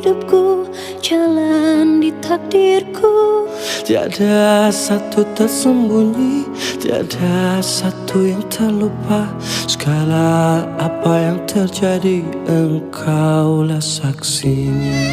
hidupku, jalan di takdirku. Tiada satu tersembunyi, tiada satu yang terlupa. Segala apa yang terjadi, engkaulah saksinya.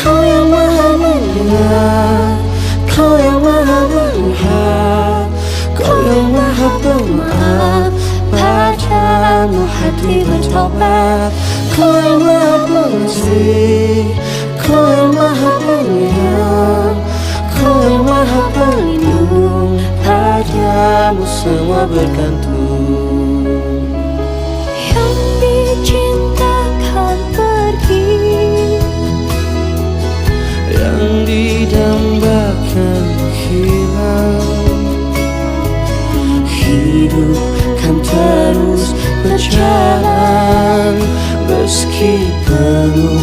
Kau yang maha mendengar, kau yang maha melihat, kau yang maha pemaaf, padamu hati bertobat. Kau yang maha pengasih, kau yang maha penyayang, kau yang maha pelindung, padamu semua bergantung. Yang dicintakan pergi, yang didambakan hilang. Hidup kan terus berjalan meski penuh